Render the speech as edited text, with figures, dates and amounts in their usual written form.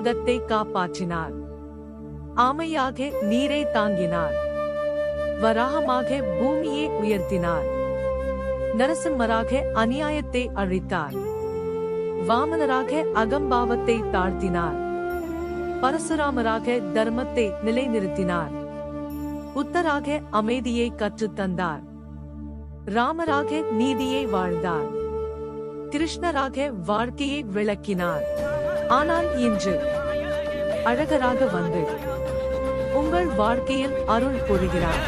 உலகத்தை காப்பாற்றினார். ஆமையாக நீரை தாங்கினார். வராகமாக பூமியை உயர்த்தினார். நரசிம்மராக அநியாயத்தை அழித்தார். வாமனராக அகம்பாவத்தை தாழ்த்தினார். பரசுராமராக தர்மத்தை நிலைநிறுத்தினார். புத்தராக அமைதியை கற்றுத்தந்தார். ராமராக நீதியை வாழ்ந்தார். கிருஷ்ணராக வாழ்க்கையை விளக்கினார். ஆனால் இன்று அழகராக வந்து உங்கள் வாழ்க்கையில் அருள் பொழிகிறார்.